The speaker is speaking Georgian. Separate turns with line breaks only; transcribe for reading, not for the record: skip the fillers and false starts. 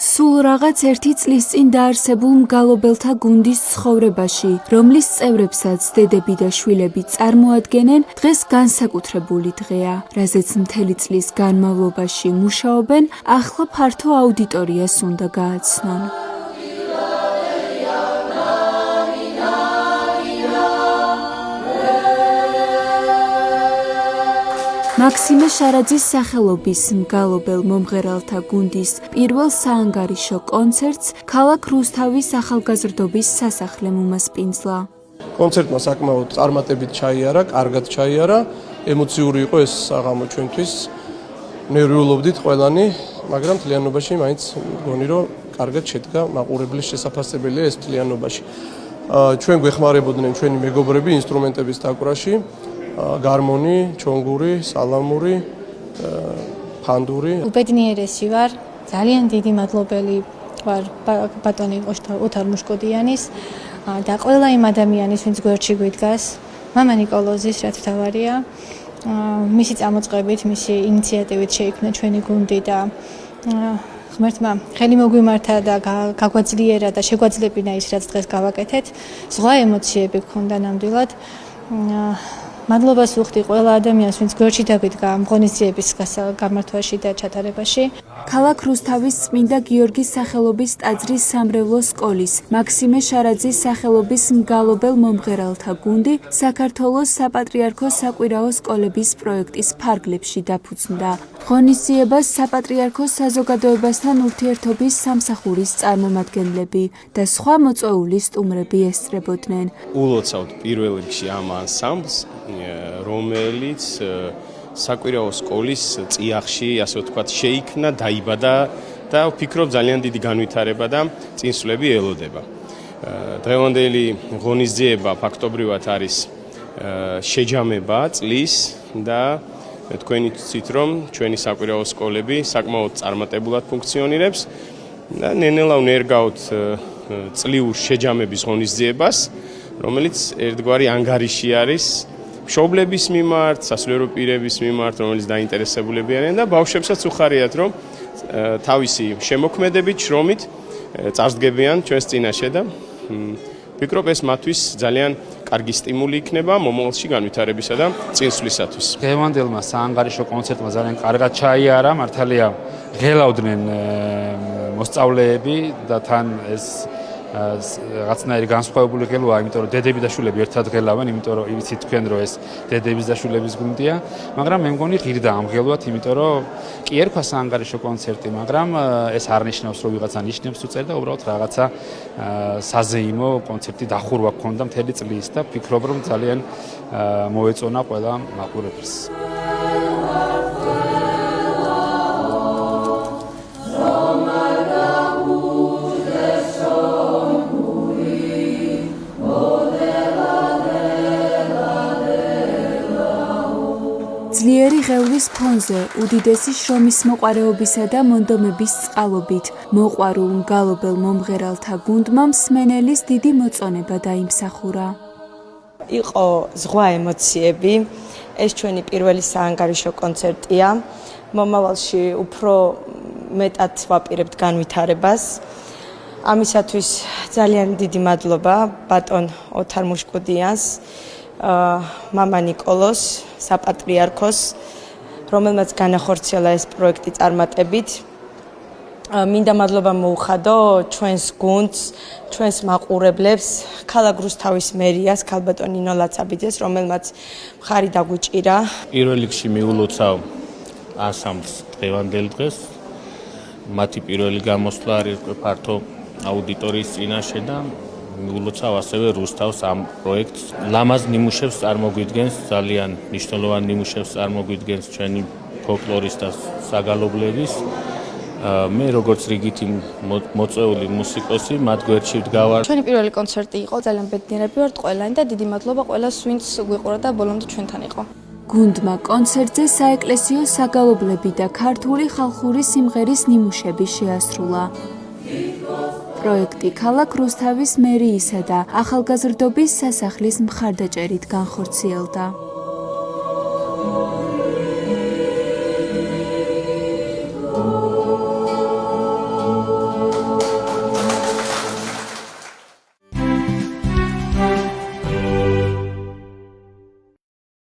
სულ რაღაც ერთი წლის წინ დაარსებულ მგალობელთა გუნდის ცხოვრებაში, რომლის წევრებსაც დედები და შვილები წარმოადგენენ, დღეს განსაკუთრებული დღეა, რაზეც მთელი წლის განმავლობაში მუშაობენ, ახლა ფართო აუდიტორიას უნდა გააცნონ. მაქსიმე შარაძის სახელობის მგალობელ მომღერალთა გუნდის პირველ საანგარიშო კონცერტს ქალაქ რუსთავის ახალგაზრდობის სასახლე უმასპინძლა.
კონცერტმა საკმაოდ წარმატებით ჩაიარა, კარგად ჩაიარა, ემოციური იყო ეს საღამო ჩვენთვის. ნერვიულობდით ყველანი, მაგრამ მთლიანობაში მაინც მგონი რომ კარგად შედგა, მაყურებლის შესაფასებელია ეს მთლიანობაში. ჩვენ გვეხმარებოდნენ ჩვენი მეგობრები ინსტრუმენტების დაკვრაში. Гармონი, ჩონგური, სალამური, ფანდური.
უბედნიერესი ვარ, ძალიან დიდი მადლობელი ვარ ბატონი ოთარ მუშკოდიანის და ყველა იმ ადამიანის, ვინც გვერდში გვიდგას, მამა ნიკოლოზის, რაც მთავარია. მისი წამოწყებით, მისი ინიციატივით შეიქმნა ჩვენი გუნდი და ღმერთმა ხელი მოგვიმართა და გაგვაძლიერა და შეგვაძლებინა ის, რაც დღეს გავაკეთეთ. ზღვა ემოციები გქონდა ნამდვილად. მადლობას ვუხდი ყველა ადამიანს, ვინც გვერდში დაგვიდგა ამ ღონისძიების გამართვაში და ჩატარებაში.
ქალაქ რუსთავის წმინდა გიორგის სახელობის ტაძრის სამრევლო სკოლის, მაქსიმე შარაძის სახელობის მგალობელ მომღერალთა გუნდი საქართველოს საპატრიარქოს საკვირაო სკოლების პროექტის ფარგლებში დაფუძნდა. ღონისძიებას საპატრიარქოს საზოგადოებასთან ურთიერთობის სამსახურის წარმომადგენლები და სხვა მოწვეული სტუმრები ესწრებოდნენ.
ულოცავთ პირველ რიგში ამ ანსამბლს, რომელიც საკვირაო სკოლის წიაღში, ასე ვთქვათ, შეიქმნა, დაიბადა და ვფიქრობ ძალიან დიდი განვითარება და წინსვლები ელოდება. დღევანდელი ღონისძიება ფაქტობრივად არის შეჯამება წლის და თქვენი ცით რომ ჩვენი საკვირაო სკოლები საკმაოდ წარმატებულად ფუნქციონირებს და ნენელა უნერგავთ წლიურ შეჯამების ღონისძიებას, რომელიც ერთგვარი ანგარიში არის მშობლების მიმართ, სასულიერო პირების მიმართ, რომელიც დაინტერესებულები არიან და ბავშვებსაც უხარიათ, რომ თავისი შემოქმედებით, შრომით წარსდგებიან ჩვენს წინაშე და ვფიქრობ ეს მათთვის ძალიან კარგი სტიმული იქნება მომავალში განვითარებისა და წინსვლისათვის.
დღევანდელმა საანგარიშო კონცერტმა ძალიან კარგად ჩაიარა, მართალია ღელავდნენ მოსწავლეები და თან ეს რაღაცნაირი განსხვავებული ღელვაა, იმიტომ რომ დედები და შვილები ერთად ღელავენ, იმიტომ რომ იცით თქვენ რომ ეს დედების და შვილების გუნდია, მაგრამ მე მგონი ღირდა ამ ღელვად, იმიტომ რომ კი ერქვა საანგარიშო კონცერტი, მაგრამ ეს არ ნიშნავს რომ ვიღაცა ნიშნებს უწერ და უბრალოდ რაღაცა საზეიმო კონცერტი დახურვა ჰქონდა მთელი წლის და ვფიქრობ რომ ძალიან მოეწონა ყველა მაყურებელს.
ძლიერი ღევლის ფონზე, უდიდესი შრომის მოყვარეობისა და მონდომების წყალობით, მოყვარულ მგალობელ მომღერალთა გუნდმა მსმენელის დიდი მოწონება დაიმსახურა.
იყო ზღვა ემოციები, ეს ჩვენი პირველი საანგარიშო კონცერტია. მომავალში უფრო მეტად ვაპირებთ განვითარებას. ამისათვის ძალიან დიდი მადლობა ბატონ ოთარ მუშკოდიანს, მამა ნიკოლოს, საპატრიარქოს, რომელმაც განახორციელა ეს პროექტი წარმატებით. მინდა მადლობა მოუხადო ჩვენს გუნდს, ჩვენს მაყურებლებს, ქალაქ რუსთავის მერიას, ქალბატონ ნინო ლაცაბიძეს, რომელმაც მხარი დაგვიჭირა.
პირველ რიგში მიულოცავ ანსამბლს დღევანდელ დღეს. მათი პირველი გამოსვლა არის ფართო აუდიტორიის წინაშე და მიულოცავ ასევე რუსთავს ამ პროექტს. ლამაზ ნიმუშებს წარმოგვიდგენს, ძალიან მნიშვნელოვან ნიმუშებს წარმოგვიდგენს ჩვენი ფოლკლორის და საგალობლების. მე როგორც რიგითი მოწვეული მუსიკოსი, მათ გვერდში ვდგავარ.
ჩვენი პირველი კონცერტი იყო, ძალიან ბედნიერები ვართ ყველანი და დიდი მადლობა ყველას, ვინც გვიყურა და ბოლომდე ჩვენთან იყო.
გუნდმა კონცერტზე საეკლესიო საგალობლები და ქართული ხალხური სიმღერის ნიმუშები შეასრულა. პროექტი ქალაქ რუსთავის მერიისა და ახალგაზრდობის სასახლის მხარდაჭერით განხორციელდა.